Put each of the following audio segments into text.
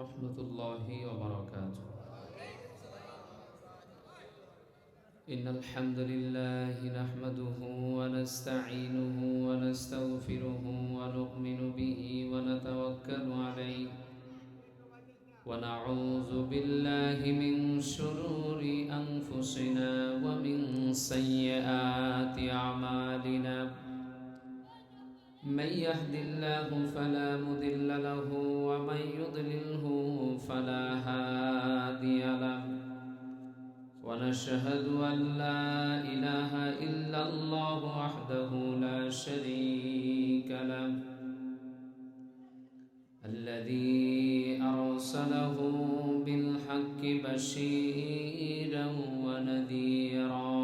ورحمة الله وبركاته. إن الحمد لله نحمده ونستعينه ونستغفره ونؤمن به ونتوكل عليه ونعوذ بالله من شرور أنفسنا ومن سيئات أعمالنا. من يهد الله فلا مضل له ومن يضلله فلا هادي له ونشهد أن لا إله إلا الله وحده لا شريك له الذي أرسله بالحق بشيرا ونذيرا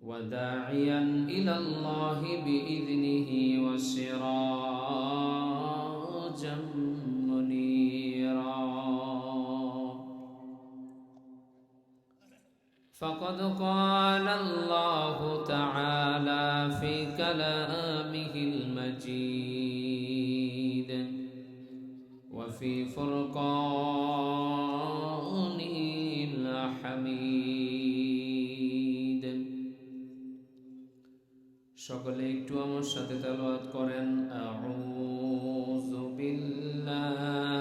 وداعيا إلى الله بإذنه وسراجا منيرا. فقد قال الله تعالى في كلامه المجيد وفي فرقانه الحميد. সকলে একটু আমার সাথে তেলাওয়াত করেন, আউযু বিল্লাহি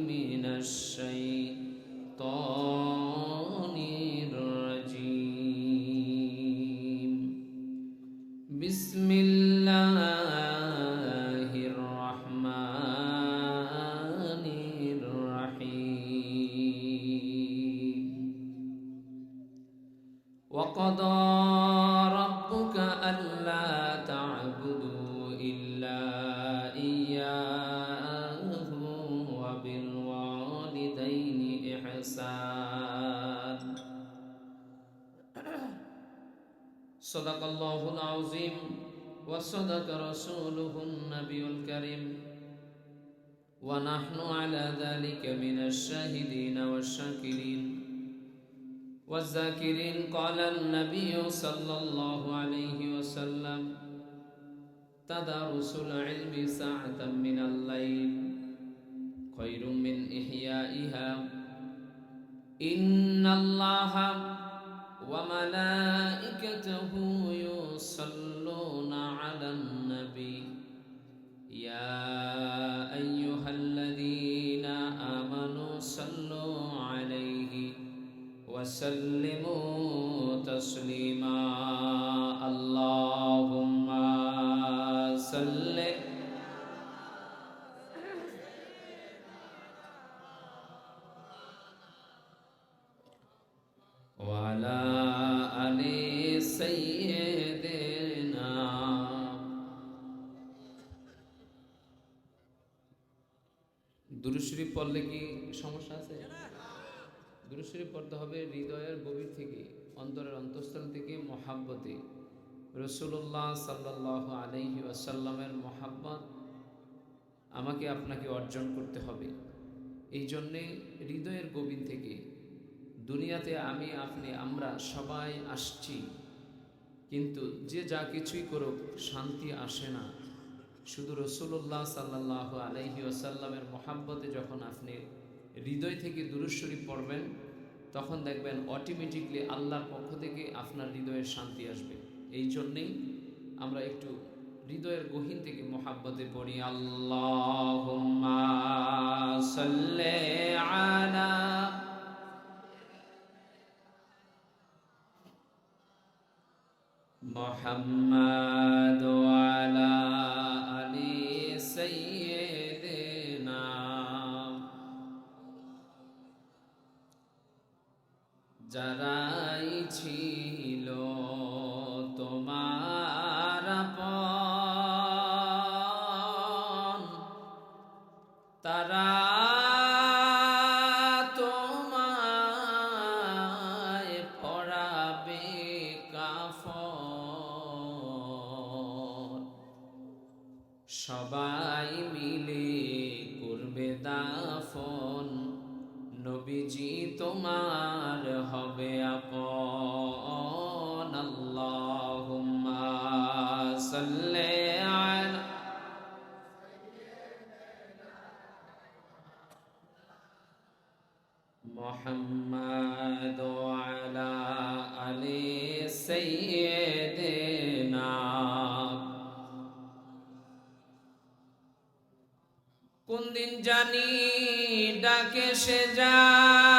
মিনাশ শাইতানির রাজীম। বিসমিল্লাহির রহমানির রহিম। ওয়াকাদা ربك ألا تعبدوا إلا إياه وبالوالدين إحسان. صدق الله العظيم وصدق رسوله النبي الكريم ونحن على ذلك من الشاهدين والشاكرين والذاكرين. قال النبي صلى الله عليه وسلم تدارس العلم ساعة من الليل خير من إحيائها. إن الله وملائكته يصلون على النبي يا أيها الذين آمنوا صلوا عليه وسلموا تسليما. اللهم صل وعلى آل سيدنا. দুরূদ শরীফ পড়লে কি সমস্যা আছে? দুরূদ শরীফ পড়তে হবে হৃদয়ের গভীর থেকে, অন্তরের অন্তঃস্থল থেকে মহাব্বতে। রাসূলুল্লাহ সাল্লাল্লাহু আলাইহি ওয়াসাল্লামের মহাব্বত আমাকে আপনাকে অর্জন করতে হবে। এই জন্যে হৃদয়ের গভীর থেকে। দুনিয়াতে আমি আপনি আমরা সবাই আসছি, কিন্তু যে যা কিছুই করুক শান্তি আসে না। শুধু রাসূলুল্লাহ সাল্লাল্লাহু আলাইহি ওয়াসাল্লামের মহাব্বতে যখন আপনি হৃদয় থেকে দুরূদ শরীফ পড়বেন, তখন দেখবেন অটোমেটিকলি আল্লাহর পক্ষ থেকে আপনার হৃদয়ের শান্তি আসবে। এই জন্যেই আমরা একটু হৃদয়ের গহীন থেকে মহাব্বতে পড়ি। আল্লাহুম্মা সাল্লি আলা মুহাম্মাদ ওয়া আলা আলি সাইয়্যিদিনা। যারাই ছিল তোমার আপন, তারা তোমায় পরাবে কাফন। সবাই মিলে করবে দাফন, নবীজি তোমার হবে আপন। আল্লাহুম্মা সাল্লি আলা محمد وعلى آل سيدنا কোন দিন জানি ডাকে সে যায়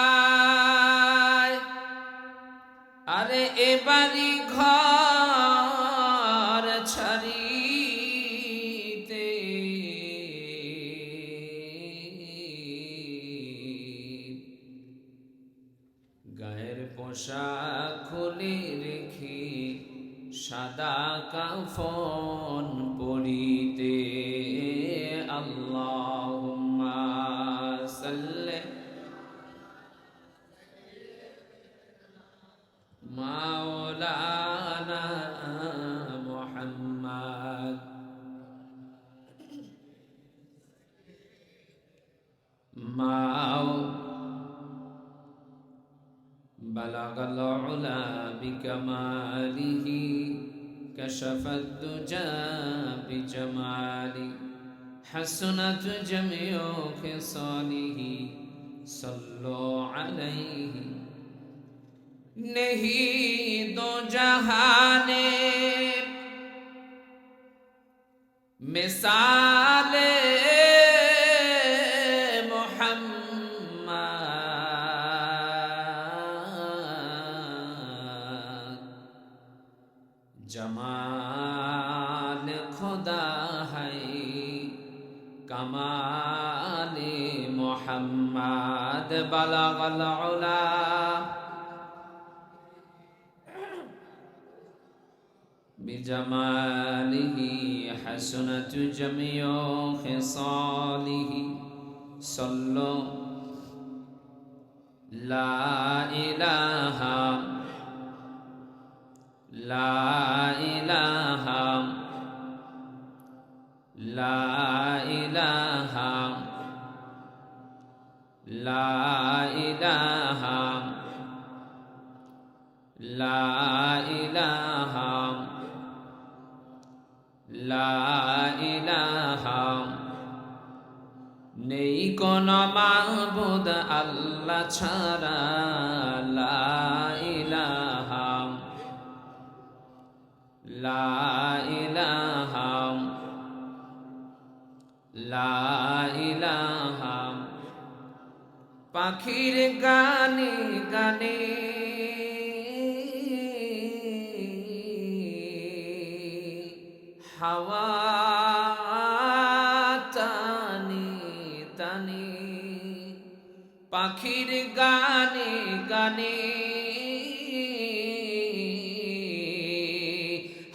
আরে এ বাড়ি ঘর ছাড়িতে গায়ের পোশাক খুলে রেখে সাদা কাফন পরিতে আল্লাহুম্মা সাল্লি মাওলানা মুহাম্মদ بلغ العلا بكماله كشف الدجى بجماله حسنت جميع خصاله صلوا عليه नहीं दो जहाने मिसाले जमाल खुदा है कमाल मोहम्मद बलगल उला बिजमालिही हसनत जमियो खिसालिही सल्लो ला इलाहा ला इलाहा ला इलाहा ला इलाहा ला इलाहा ला इलाहा নেই কোন মাবুদ আল্লাহ ছাড়া লা ইলাহা লা ইলাহা লা ইলাহা পাখির গানে গানে হাওয়া টানে টানে পাখির গানে গানে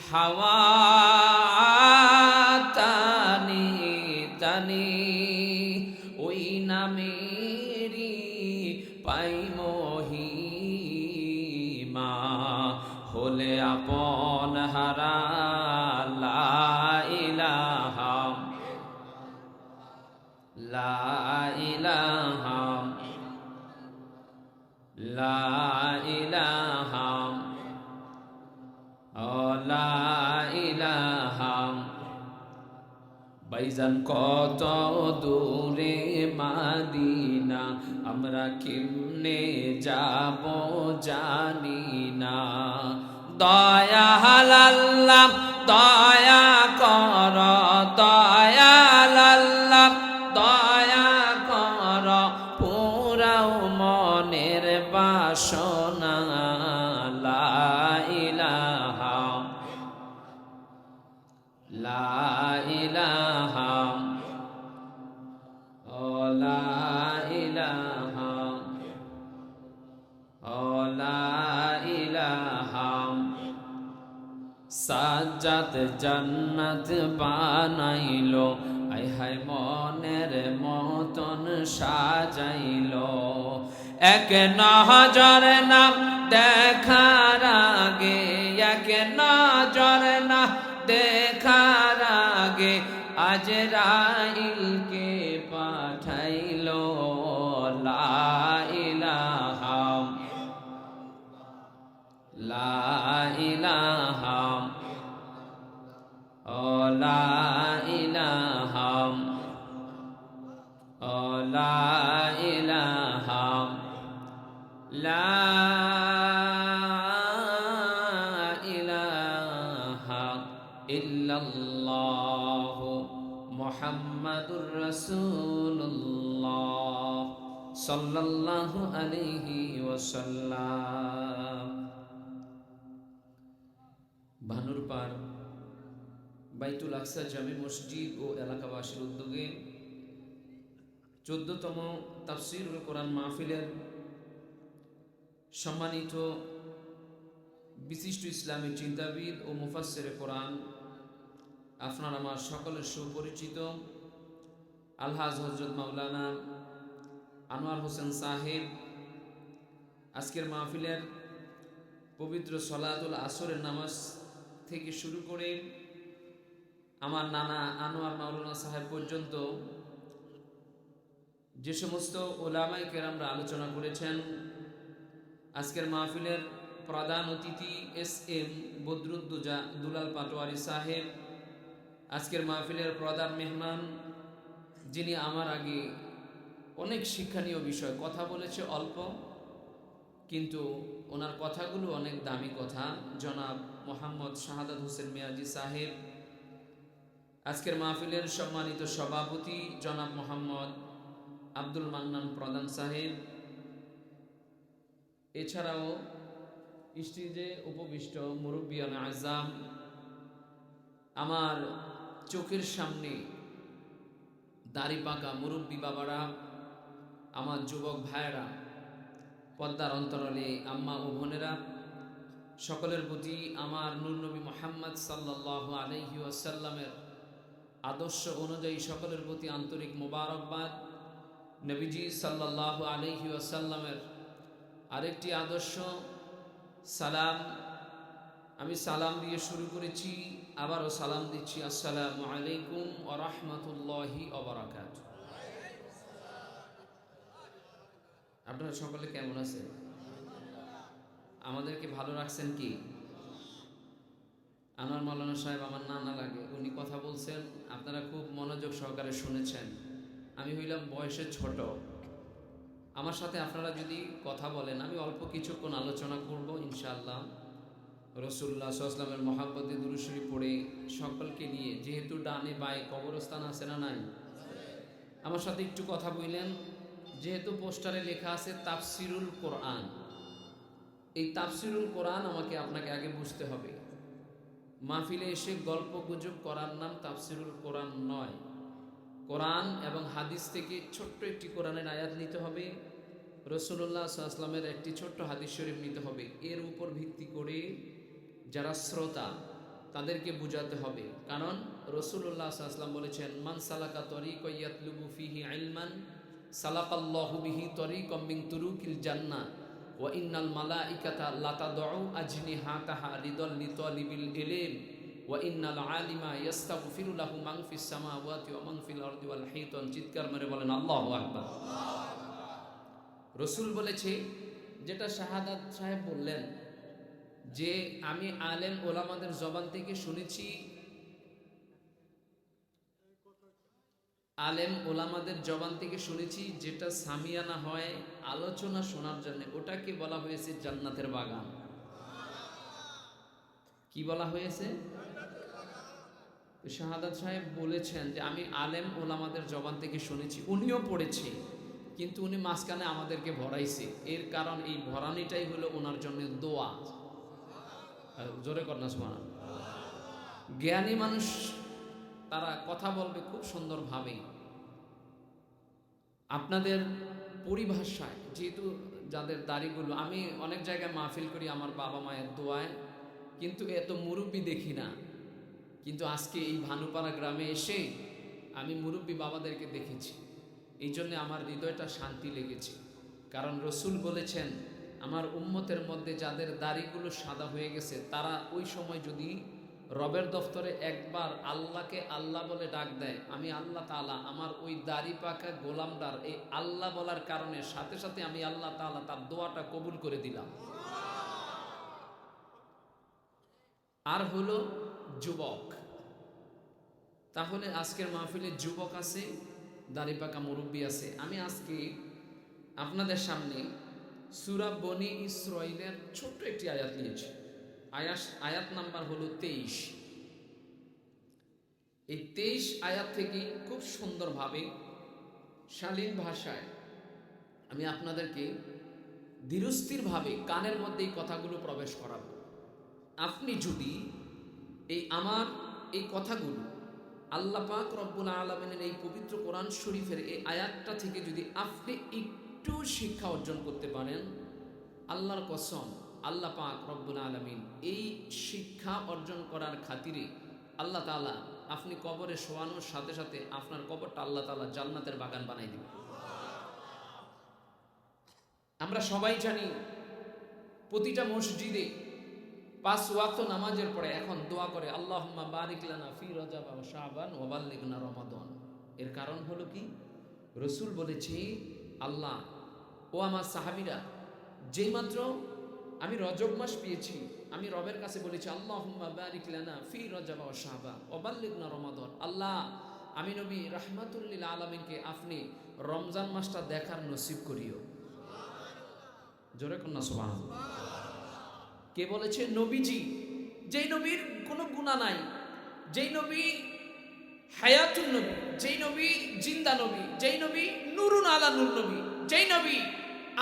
হাওয়া টানে টানে ওই নামেরই পাই মহিমা হলে আপন হারা লা ইলাহা লা ইলাহা লা ইলাহা লা ইলাহা ভাইজান কত দূরে মাদিনা আমরা কেমনে যাব জানি না দয়াল আল্লাহ দয়া কর দয়াল আল্লাহ দয়া কর পুরাও মনের বাসনা লা ইলাহা লা ইলাহা ও লা ইলাহা ও লা ইলাহা সাজ্জাদ জান্নাত বানাইলো আয় হায় মনের মতন সাজাইলো এক নজর না দেখার আগে এক নজর না দেখার আগে আজরাইলকে পাঠাইলো লা ইলাহা লা ইলাহা ও লা ইলাহা ও লা ইলাহা লা ইলাহা ইল্লাল্লাহ মুহাম্মাদুর রাসূলুল্লাহ সাল্লাল্লাহু আলাইহি ওয়াসাল্লাম। ভানুরপাড় বাইতুল আকসা জামে মসজিদ ও এলাকাবাসীর উদ্যোগে 14তম তাফসীরুল কোরআন মাহফিলের সম্মানিত বিশিষ্ট ইসলামী চিন্তাবিদ ও মুফাসসিরে কোরআন, আপনার আমার সকলের সুপরিচিত আলহাজ হযরত মাওলানা আনোয়ার হোসেন সাহেব আজকের মাহফিলের পবিত্র সলাতুল আসরের নামাজ থেকে শুরু করে আমার নানা আনোয়ার মাওলানা সাহেব পর্যন্ত যে সমস্ত ওলামায়ে কেরামরা আলোচনা করেছেন, আজকের মাহফিলের প্রধান অতিথি এস.এম. বদরুদ্দোজা দুলাল পাটোয়ারি সাহেব, আজকের মাহফিলের প্রধান মেহমান যিনি আমার আগে অনেক শিক্ষণীয় বিষয় কথা বলেছে অল্প, কিন্তু ওনার কথাগুলো অনেক দামি কথা, জনাব মোহাম্মদ শাহাদাত হোসেন মিয়াজি সাহেব, আজকের মাহফিলের সম্মানিত সভাপতি জনাব মোহাম্মদ আব্দুল মান্নান প্রধান সাহেব, এছাড়াও স্টেজে উপবিষ্ট মুরব্বিয়ান আজম, আমার চোখের সামনে দাড়ি পাকা মুরব্বী বাবারা, আমার যুবক ভাইয়েরা, পর্দার অন্তরালে আম্মা ও বোনেরা, সকলের প্রতি আমার নূর নবী মুহাম্মদ সাল্লাল্লাহু আলাইহি ওয়াসাল্লামের আদর্শ অনুযায়ী সকলের প্রতি আন্তরিক মোবারকবাদ। নবীজি সাল্লাল্লাহু আলাইহি ওয়াসাল্লামের আরেকটি আদর্শ সালাম, আমি সালাম দিয়ে শুরু করেছি, আবারও সালাম দিচ্ছি, আসসালামু আলাইকুম ওয়া রাহমাতুল্লাহি ওয়া বারাকাতুহু। আপনারা সকলে কেমন আছেন? আমাদেরকে ভালো রাখছেন কি? আনোয়ার মাওলানা সাহেব আমার নানা লাগে, উনি কথা বলছেন, আপনারা খুব মনোযোগ সহকারে শুনেছেন। আমি হইলাম বয়সে ছোট, আমার সাথে আপনারা যদি কথা বলেন আমি অল্প কিছুক্ষণ আলোচনা করব ইনশাআল্লাহ। রাসূলুল্লাহ সাল্লাল্লাহু আলাইহি ওয়াসাল্লামের মহব্বতে দুরূদ শরীফ পড়ে সকলকে নিয়ে, যেহেতু ডানে বায়ে কবরস্থান আছে না নাই, আমার সাথে একটু কথা বললেন। যেহেতু পোস্টারে লেখা আছে তাফসিরুল কোরআন, এই তাফসিরুল কোরআন আমাকে আপনাকে আগে বুঝতে হবে। মাহফিলে এসে গল্প গুজব করার নাম তাফসিরুল কোরআন নয়। কোরআন এবং হাদিস থেকে ছোট্ট একটি কোরআনের আয়াত নিতে হবে, রাসূলুল্লাহ সাল্লাল্লাহু আলাইহি ওয়াসাল্লামের একটি ছোট্ট হাদিস শরীফ নিতে হবে, এর উপর ভিত্তি করে যারা শ্রোতা তাদেরকে বুঝাতে হবে। কারণ রাসূলুল্লাহ সাল্লাল্লাহু আলাইহি ওয়াসাল্লাম বলেছেন, মান সালাকা তরিকান ইয়াতলুবু ফিহি ইলমান সালাকাল্লাহু বিহি তরিকাম মিন তুরুকিল জান্নাহ ওয়া ইন্নাল মালাইকাতা লাতাদউ আজনিহাতাহা রিদাল লিতালিবিল ইলম ওয়া ইন্নাল আলিমা ইস্তাগফিরু লাহু মান ফিস সামাওয়াতি ওয়া মান ফিল আরদি ওয়াল হাইতান। চিৎকার মেরে বলেন আল্লাহু আকবার। রাসূল বলেছে, যেটা শাহাদাত সাহেব বললেন যে আমি আলেম ওলামাদের জবান থেকে শুনেছি, আলেম ওলামাদের জবান থেকে শুনেছি, যেটা সামিয়ানা হয় আলোচনা শোনার জন্য, ওটাকে বলা হয়েছে জান্নাতের বাগান। কি বলা হয়েছে? শাহাদাত সাহেব বলেছেন যে আমি আলেম ওলামাদের জবান থেকে শুনেছি, উনিও পড়েছে, কিন্তু উনি মাঝখানে আমাদেরকে ভরাইছে। এর কারণ এই ভরানিটাই হলো ওনার জন্য দোয়া। জোরে কর না সুবহানাল্লাহ। জ্ঞানী মানুষ তারা কথা বলবে খুব সুন্দরভাবে, আপনাদের পরিভাষায়। যেহেতু যাদের দাড়িগুলো, আমি অনেক জায়গায় মাহফিল করি আমার বাবা মায়ের দোয়ায়, কিন্তু এত মুরব্বী দেখি না। কিন্তু আজকে এই ভানুপাড়া গ্রামে এসে আমি মুরব্বী বাবাদেরকে দেখেছি, এই জন্যে আমার হৃদয়টা শান্তি লেগেছে। কারণ রসুল বলেছেন, আমার উম্মতের মধ্যে যাদের দাড়িগুলো সাদা হয়ে গেছে, তারা ওই সময় যদি রবের দফতরে একবার আল্লাহকে আল্লাহ বলে ডাক দেয়, আমি আল্লাহ তাআলা আমার ওই দাড়ি পাকা গোলামদার এই আল্লাহ বলার কারণে সাথে সাথে আমি আল্লাহ তাআলা তার দোয়াটা কবুল করে দিলাম। আর হলো যুবক, তাহলে আজকের মাহফিলে যুবক আছে, দাড়ি পাকা মুরব্বী আছে। আমি আজকে আপনাদের সামনে সূরা বনি ইসরাঈলের ছোট্ট একটি আয়াত নিয়েছি। আয়াত নাম্বার হলো 23। এই 23 আয়াত থেকে খুব সুন্দরভাবে শালীন ভাষায় আমি আপনাদেরকে ধীরস্থিরভাবে কানের মধ্যে এই কথাগুলো প্রবেশ করাবো। আপনি যদি আমার এই কথাগুলো আল্লাহ পাক রব্বুল আলামিনের এই পবিত্র কোরআন শরীফের এই আয়াতটা থেকে যদি আপনি একটু শিক্ষা অর্জন করতে পারেন, আল্লাহর কসম আল্লাহ পাক রব্বুল আলামিন এই শিক্ষা অর্জন করার খাতিরে আল্লাহ তাআলা আপনি কবরে শোয়ানোর সাথে সাথে আপনার কবরটা আল্লাহ তাআলা জান্নাতের বাগান বানাই দিবে। আমরা সবাই জানি প্রতিটা মসজিদে 5 ওয়াক্ত নামাজের পরে এখন দোয়া করে আল্লাহুম্মা বারিক লানা ফি রজব ওয়া শাবান ওয়া বাল্লিগনা রমাদান। এর কারণ হলো কি, রাসূল বলেছে, আল্লাহ ও আমার সাহাবীরা, যেইমাত্র আমি রজব মাস পেয়েছি আমি রবের কাছে বলেছি আল্লাহুম্মা বারিক লানা ফি রজব ওয়া শাবান ওয়া বাল্লিগনা রমাদান। আল্লাহ, আমি নবী রাহমাতুল লিল আলামিনকে আপনি রমজান মাসটা দেখার নসিব করিও। জোরে কন্যা সুবহানাল্লাহ। কে বলেছে? নবীজি, যেই নবীর কোনো গুনাহ নাই, যেই নবী হায়াতুন নবী, যেই নবী জিন্দা নবী, যেই নবী নূরুন আলা নূর নবী, যেই নবী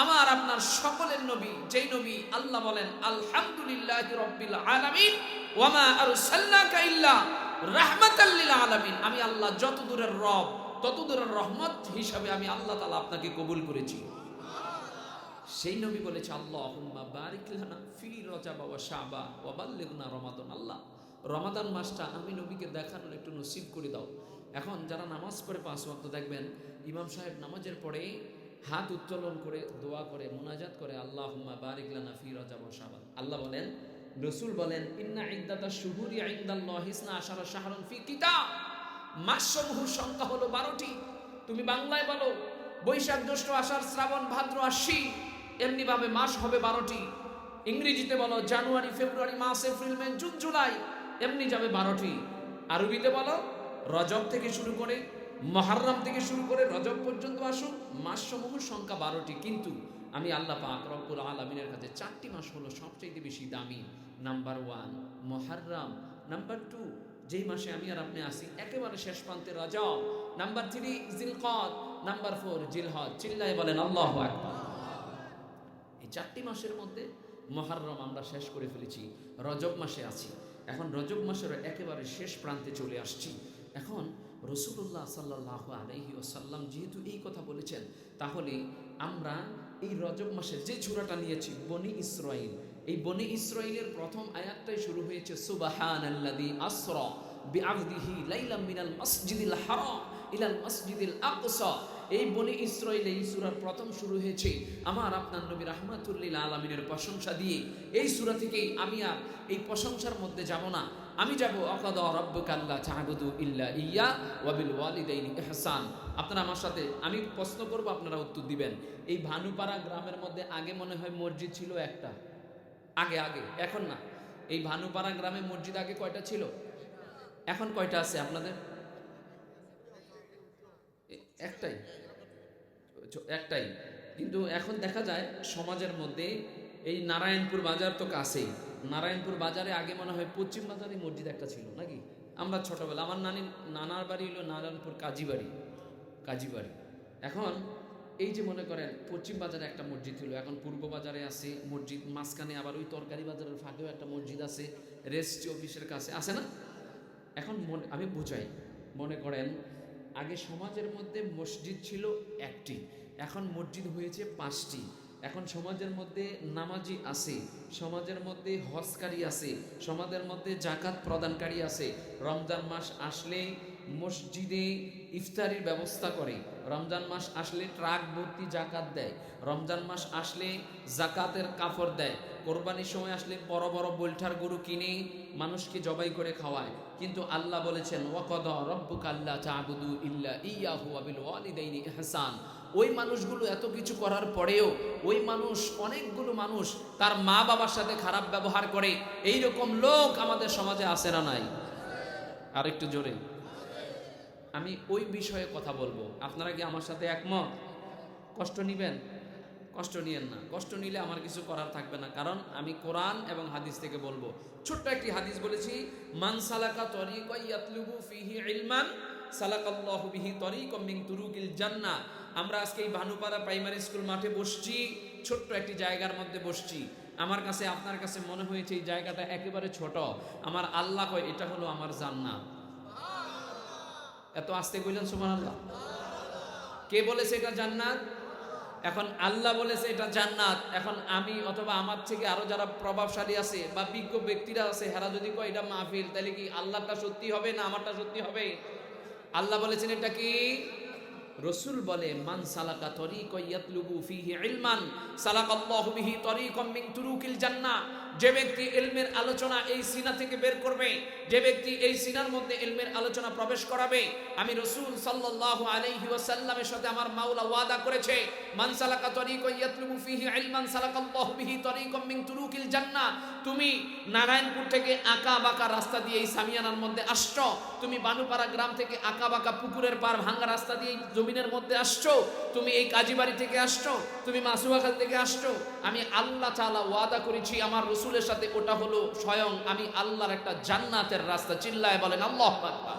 আমার আপনার সকলের নবী, যেই নবী আল্লাহ বলেন আলহামদুলিল্লাহি রাব্বিল আলামিন ওয়া মা আরসালনাকা ইল্লা রাহমাতাল লিল আলামিন। আমি আল্লাহ যত দূরের রব তত দূরের রহমত হিসাবে আমি আল্লাহ তাআলা আপনাকে কবুল করেছি। সেই নবী বলেছে আল্লাহুম্মা বারিক লানা ফি রজব ওয়া শাবান ওয়া বাল্লিগনা রমাদান। আল্লাহ, রমাদান মাসটা আমি নবীকে দেখানোর একটু নসিব করে দাও। এখন যারা নামাজ পড়ে 5 ওয়াক্ত দেখবেন ইমাম সাহেব নামাজের পরে হাত উত্তোলন করে দোয়া করে মুনাজাত করে আল্লাহুম্মা বারিক লানা ফি রজব ওয়া শাবান। আল্লাহ বলেন, রাসূল বলেন, ইন্না ইদ্দাতাশ শুহুরি ইনদাল্লাহি 12 শাহরান ফি কিতাব। মাসসমূহের সংখ্যা হলো 12টি। তুমি বাংলায় বলো বৈশাখ, জ্যৈষ্ঠ, আষাঢ়, শ্রাবণ, ভাদ্র, আশ্বিন, এমনি ভাবে মাস হবে 12টি। ইংরেজিতে বলো জানুয়ারি, ফেব্রুয়ারি, মার্চ, এপ্রিল, মে, জুন, জুলাই, এমনি যাবে 12টি। আরবিতে বলো রজব থেকে শুরু করে মুহররম থেকে শুরু করে রজব পর্যন্ত আসুন, মাসসমূহের সংখ্যা 12টি। কিন্তু আমি আল্লাহ পাক রব্বুল আলামিনের কাছে 4টি মাস হলো সবচেয়ে বেশি দামি। নাম্বার 1 মুহররম, নাম্বার 2 যেই মাসে আমি আর আপনি আসি একেবারে শেষ প্রান্তে রজব, নাম্বার 3 জিলকদ, নাম্বার 4 জিলহজ। চিল্লায়ে বলেন আল্লাহু আকবার। এই 4টি মাসের মধ্যে মুহররম আমরা শেষ করে ফেলেছি, রজব মাসে আছি। এখন রজব মাসের একেবারে শেষ প্রান্তে চলে আসছি। এখন রাসূলুল্লাহ সাল্লাল্লাহু আলাইহি ওয়াসাল্লাম যেহেতু এই কথা বলেছেন, তাহলে আমরা এই রজব মাসের যে সূরাটা নিয়েছি বনি ইসরাঈল, এই বনি ইসরাঈলের প্রথম আয়াতটাই শুরু হয়েছে সুবহানাল্লাযী আসরা বিআবদিহি লাইলাম মিনাল মাসজিদিল হারাম ইলাল মাসজিদিল আকসা। এই বনি ইসরাঈল এই সূরার প্রথম শুরু হয়েছে আমার আপনার নবী রাহমাতুল লিল আলামিনের প্রশংসা দিয়ে। এই সূরা থেকেই আমি আর এই প্রশংসার মধ্যে যাব না, আমি যাব আকাদা রাব্বুকা আল্লা তা'বুদু ইল্লা ইয়্যা ওয়া বিল ওয়ালিদাইনি ইহসান। আপনারা আমার সাথে, আমি প্রশ্ন করব আপনারা উত্তর দিবেন। এই ভানুপাড়া গ্রামের মধ্যে আগে মনে হয় মসজিদ ছিল একটা, আগে এখন না। এই ভানুপাড়া গ্রামে মসজিদ আগে কয়টা ছিল, এখন কয়টা আছে আপনাদের? একটাই। কিন্তু এখন দেখা যায় সমাজের মধ্যে এই নারায়ণপুর বাজার তো কাছেই, নারায়ণপুর বাজারে আগে মনে হয় পশ্চিম বাজারে মসজিদ একটা ছিল নাকি? আমরা ছোটবেলা, আমার নানার বাড়ি হলো নারায়ণপুর কাজীবাড়ি। এখন এই যে মনে করেন পশ্চিম বাজারে একটা মসজিদ ছিল, এখন পূর্ব বাজারে আছে মসজিদ, মাঝখানে আবার ওই তরকারি বাজারের ফাঁকেও একটা মসজিদ আছে, রেজিস্ট্রি অফিসের কাছে আছে না? এখন আমি বুঝাই, মনে করেন আগে সমাজের মধ্যে মসজিদ ছিল একটি, এখন মসজিদ হয়েছে 5টি। এখন সমাজের মধ্যে নামাজি আছে, সমাজের মধ্যে হজকারী আছে, সমাজের মধ্যে জাকাত প্রদানকারী আছে। রমজান মাস আসলে মসজিদে ইফতারির ব্যবস্থা করে, রমজান মাস আসলে ট্রাক ভর্তি জাকাত দেয়, রমজান মাস আসলে জাকাতের কাপড় দেয়, কোরবানির সময় আসলে বড় বড় বোলঠার গরু কিনে মানুষকে জবাই করে খাওয়ায়। কিন্তু আল্লাহ বলেছেন ওয়াকাদা রাব্বুকা আল্লা তা'বুদু ইল্লা ইয়্যাহু ওয়া বিল ওয়ালিদাইনি ইহসান। ওই মানুষগুলো এত কিছু করার পরেও ওই মানুষ, অনেকগুলো মানুষ তার মা বাবার সাথে খারাপ ব্যবহার করে। এই রকম লোক আমাদের সমাজে আছে না নাই? আর একটু জোরে। আমি ওই বিষয়ে কথা বলবো, আপনারা কি আমার সাথে একমত? কষ্ট নিবেন? কষ্ট নিয়েন না, কষ্ট নিলে আমার কিছু করার থাকবে না, কারণ আমি কোরআন এবং হাদিস থেকে বলবো। ছোট্ট একটি হাদিস বলেছি, মান সালাকা তরিকা ইয়াতলুবু ফিহি ইলমান সালাকাল্লাহু বিহি তরিকাম মিন তুরুকিল জান্নাহ। আমরা আজকে এই ভানুপাড়া প্রাইমারি স্কুল মাঠে বসছি, ছোট্ট একটি জায়গার মধ্যে বসছি। আমার কাছে আপনার কাছে মনে হয়েছে এই জায়গাটা একেবারে ছোট, আমার আল্লাহ কয় এটা হলো আমার জান্নাত। এত আস্তে কইলেন সুবহানাল্লাহ। কে বলেছে এটা জান্নাত? এখন আল্লাহ বলেছে এটা জান্নাত। এখন আমি অথবা আমার থেকে আরো যারা প্রভাবশালী আছে বা বিজ্ঞ ব্যক্তিরা আছে, হেরা যদি কয় এটা মাহফিল, তাহলে কি আল্লাহটা সত্যি হবে না আমারটা সত্যি হবে? আল্লাহ বলেছেন এটা কি? রসুল বলে মান সালাকা তরিকা ইয়াতলুবু ফিহি ইলমান সালাকাল্লাহু বিহি তরিকাম মিন তুরুকিল জান্নাহ। যে ব্যক্তি ইলমের আলোচনা এই সিনা থেকে বের করবে, যে ব্যক্তি এই সিনার মধ্যে ইলমের আলোচনা প্রবেশ করাবে, আমি রাসূল সাল্লাল্লাহু আলাইহি ওয়াসাল্লামের সাথে আমার মাওলা ওয়াদা করেছে, মান সালাকা তরিকা ইয়াতলুবু ফিহি ইলমান সালাকাল্লাহু বিহি তরিকাম মিন তুরুকিল জান্নাহ। তুমি নারায়ণপুর থেকে আঁকা বাঁকা রাস্তা দিয়ে এই সামিয়ানার মধ্যে আসছো, তুমি বানুপাড়া গ্রাম থেকে আঁকা বাঁকা পুকুরের পার ভাঙা রাস্তা দিয়ে জমিনের মধ্যে আসছো, তুমি এই কাজীবাড়ি থেকে আসছো, তুমি মাসুয়াখাল থেকে আসছো, আমি আল্লাহ তাআলা ওয়াদা করেছি আমার রসুলের সাথে, ওটা হলো স্বয়ং আমি আল্লাহর একটা জান্নাতের রাস্তা। চিল্লায় বলেন আল্লাহু আকবার।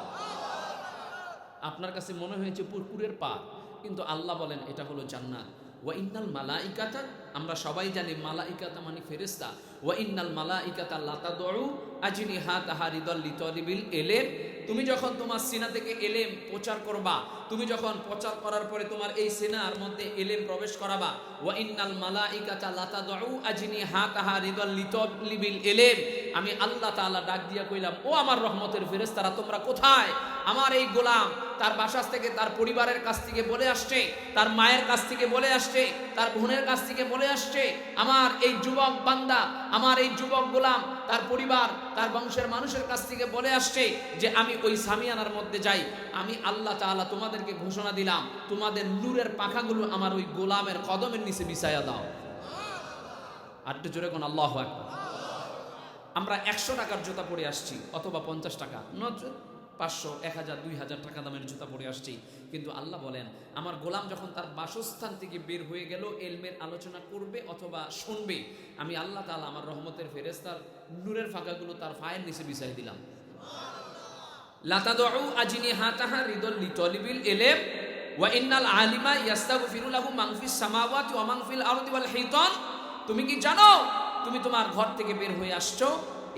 আপনার কাছে মনে হয়েছে পুকুরের পার, কিন্তু আল্লাহ বলেন এটা হলো জান্নাত। ওয়া ইন্নাল মালাইকাতা, আমরা সবাই জানি মালাইকাতা মানে ফেরেশতা। ওয়া ইন্নাল মালাইকাতা লা তাদউ আজনিহাতাহা রিদাল লিতালিবিল ইলম। তুমি যখন তোমার সিনা থেকে ইলম প্রচার করবা, তুমি যখন প্রচার করার পরে তোমার এই সিনার মধ্যে ইলম প্রবেশ করাবা, ওয়া ইন্নাল মালাইকাতা লা তাদউ আজনিহাতাহা রিদাল লিতালিবিল ইলম, আমি আল্লাহ তাআলা ডাক দিয়া কইলাম, ও আমার রহমতের ফেরেশতারা তোমরা কোথায়? আমার এই গোলাম তার বাসা থেকে, তার পরিবারের কাছ থেকে বলে আসছে, তার মায়ের কাছ থেকে বলে আসছে, তার বোনের কাছ থেকে বলে আসছে, আমার এই যুবক বান্দা, আমার এই যুবক গোলাম তার পরিবার, তার বংশের মানুষের কাছ থেকে বলে আসছে যে আমি ওই সামিয়ানার মধ্যে যাই। আমি আল্লাহ তাআলা তোমাদেরকে ঘোষণা দিলাম, তোমাদের নূরের পাখাগুলো আমার ওই গোলামের কদমের নিচে বিছায়া দাও। আর একটু জোরে কোন আল্লাহু আকবার। আমরা 100 টাকার জুতা পরে আসছি, অথবা 50 টাকা, নচেত 500, 1000, 2000 টাকা দামের জুতা পরে আসছি, কিন্তু আল্লাহ বলেন আমার গোলাম যখন তার বাসস্থান থেকে বের হয়ে গেল, ইলমের আলোচনা করবে অথবা শুনবে, আমি আল্লাহ তাআলা আমার রহমতের ফেরেশতার নূরের ফাঁকাগুলো তার পায়ের নিচে বিছাই দিলাম। লা তাদউ আজনিহাতাহা রিদাল লিতালিবিল ইলম ওয়া ইন্নাল আলিমা ইস্তাগফিরু লাহু মান ফিস সামাওয়াতি ওয়া মান ফিল আরদি ওয়াল হিতান। তুমি কি জানো তুমি তোমার ঘর থেকে বের হয়ে আসছো,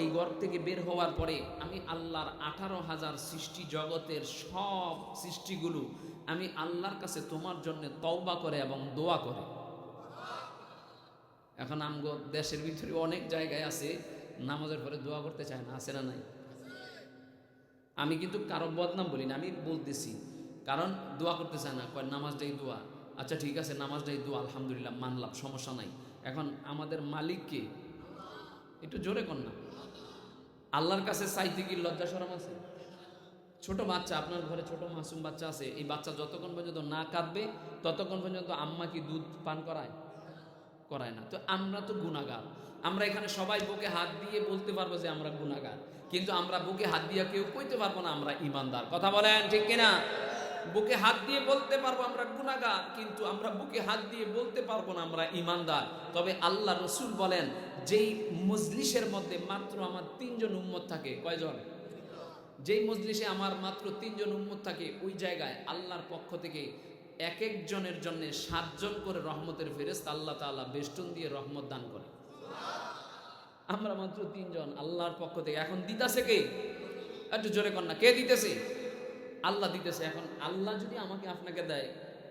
এই ঘর থেকে বের হওয়ার পরে আমি আল্লাহর 18,000 সৃষ্টি জগতের সব সৃষ্টিগুলো আমি আল্লাহর কাছে তোমার জন্য তওবা করে এবং দোয়া করে। এখন আমগো দেশের ভিতরে অনেক জায়গায় আছে নামাজের পরে দোয়া করতে চায় না, আছে না নাই? আমি কিন্তু কারো বদনাম বলি না, আমি বলতেছি, কারণ দোয়া করতে চায় না, কয় নামাজটাই দোয়া। আচ্ছা ঠিক আছে, নামাজটাই দোয়া, আলহামদুলিল্লাহ মানলাম, সমস্যা নাই। এখন আমাদের মালিককে একটু জোরে কর না, আল্লাহর কাছে চাইতে কি লজ্জা শরম আছে? ছোট বাচ্চা, আপনার ঘরে ছোট মাসুম বাচ্চা আছে, এই বাচ্চা যতক্ষণ পর্যন্ত না কাঁদবে ততক্ষণ পর্যন্ত আম্মা কি দুধ পান করায়? করায় না। তো আমরা তো গুনাহগার, আমরা এখানে সবাই বুকে হাত দিয়ে বলতে পারবো যে আমরা গুনাহগার, কিন্তু আমরা বুকে হাত দিয়ে কেউ কইতে পারবো না আমরা ইমানদার। কথা বলেন ঠিক কিনা? বুকে হাত দিয়ে বলতে পারবো আমরা গুনাহগার, কিন্তু আমরা বুকে হাত দিয়ে বলতে পারবো না আমরা ইমানদার। তবে আল্লাহ রসুল বলেন, যেই মজলিসের মধ্যে মাত্র আমার 3 জন উম্মত থাকে, কয়জন? যেই মজলিসে আমার মাত্র 3 জন উম্মত থাকে, ওই জায়গায় আল্লাহর পক্ষ থেকে এক একজনের জন্য 7 জন করে রহমতের ফেরেশতা আল্লাহ তাআলা বেষ্টন দিয়ে রহমত দান করে। আমরা মাত্র 3 জন আল্লাহর পক্ষ থেকে। এখন দিতেছে কে? একটু জোরে কর না, কে দিতেছে? আল্লাহ দিতেছে। এখন আল্লাহ যদি আমাকে আপনাকে দেয়,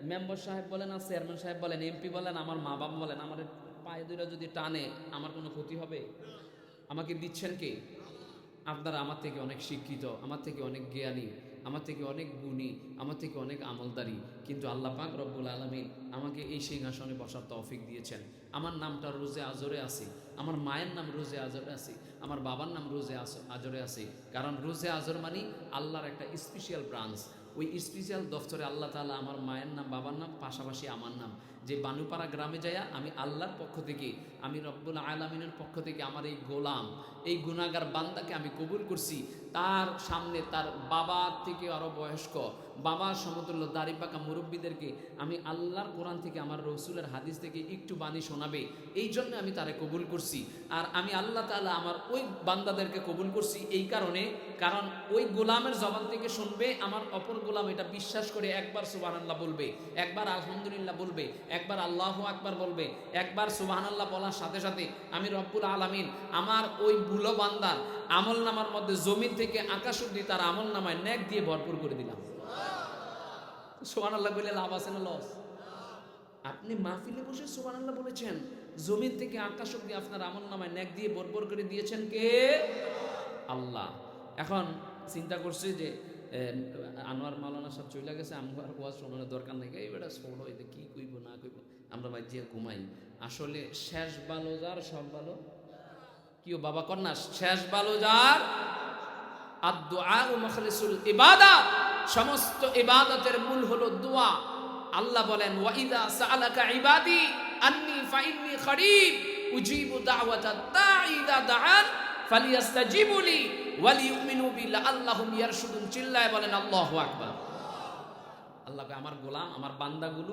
মেম্বার সাহেব বলেন আর চেয়ারম্যান সাহেব বলেন, এমপি বলেন, আমার মা বাবা বলেন, আমার পায়ে দুইটা যদি টানে, আমার কোনো ক্ষতি হবে? আমাকে দিচ্ছেন কে? আপনারা আমার থেকে অনেক শিক্ষিত, আমার থেকে অনেক জ্ঞানী, আমার থেকে অনেক গুণী, আমার থেকে অনেক আমলদারি, কিন্তু আল্লাহ পাক রব্বুল আলামিন আমাকে এই সিংহাসনে বসার তৌফিক দিয়েছেন। আমার নামটা রোজে আজরে আছে, আমার মায়ের নাম রোজে আজরে আছে, আমার বাবার নাম রোজে আজরে আছে। কারণ রোজে আজর মানে আল্লাহর একটা স্পেশাল ব্রাঞ্চ। ওই স্পেশাল দফতরে আল্লাহ তাআলা আমার মায়ের নাম, বাবার নাম, পাশাপাশি আমার নাম যে বানুপাড়া গ্রামে যায়া আমি আল্লাহর পক্ষ থেকে, আমি রব্বুল আলামিনের পক্ষ থেকে আমার এই গোলাম, এই গুনাহগার বান্দাকে আমি কবুল করছি। তার সামনে তার বাবা থেকে আরো বয়স্ক, বাবার সমতুল্য দাড়ি পাকা মুরব্বীদেরকে আমি আল্লাহর কোরআন থেকে, আমার রসুলের হাদিস থেকে একটু বাণী শোনাবে, এই জন্য আমি তারে কবুল করছি। আর আমি আল্লাহ তাআলা আমার ওই বান্দাদেরকে কবুল করছি এই কারণে, কারণ ওই গোলামের জবান থেকে শুনবে, আমার অপর গোলাম এটা বিশ্বাস করে একবার সুবহানাল্লাহ বলবে, একবার আলহামদুলিল্লাহ বলবে, একবার আল্লাহু আকবার বলবে, একবার সুবহানাল্লাহ বলার সাথে সাথে আমি রব্বুল আলামিন আমার ওই বুলো বান্দার আমল নামার মধ্যে জমিন থেকে আকাশ অবধি তার আমল নামায় নেক দিয়ে ভরপুর করে দিলাম। সুবহানাল্লাহ বলে লাভ আছে না লস? আপনি মাহফিলে বসে সুবহানাল্লাহ বলেছেন, জমিন থেকে আকাশ অবধি আপনার আমল নামায় নেক দিয়ে ভরপুর করে দিয়েছেন কে? আল্লাহ। এখন চিন্তা করছে যে আনোয়ার মাওলানা সব চলে গেছে, আমার ওয়াজ শোনানোর দরকার নেই, এই বেটা ছোড়ো, এটা কি কইব না কইব, আমরা ভাই যে ঘুমাই। আসলে শেষ ভালো যার সব ভালো কিও বাবা কন্যা, শেষ ভালো যার। আদ-দুআ মুখলিসুল ইবাদাত, সমস্ত ইবাদতের মূল হলো দোয়া। আল্লাহ বলেন ওয়া ইযা সাআলাকা ইবাদি আন্নী ফাইন্নী করিব উজিবু দাওয়াতাদ দাঈ ইযা দাআন ফালিয়াস্তাজিবুলি ওয়া লিইউমিনু বি লাআল্লাহুম ইয়ারশুদুন। চিল্লায় বলেন আল্লাহু আকবার। আল্লাহ আমার গোলাম, আমার বান্দাগুলো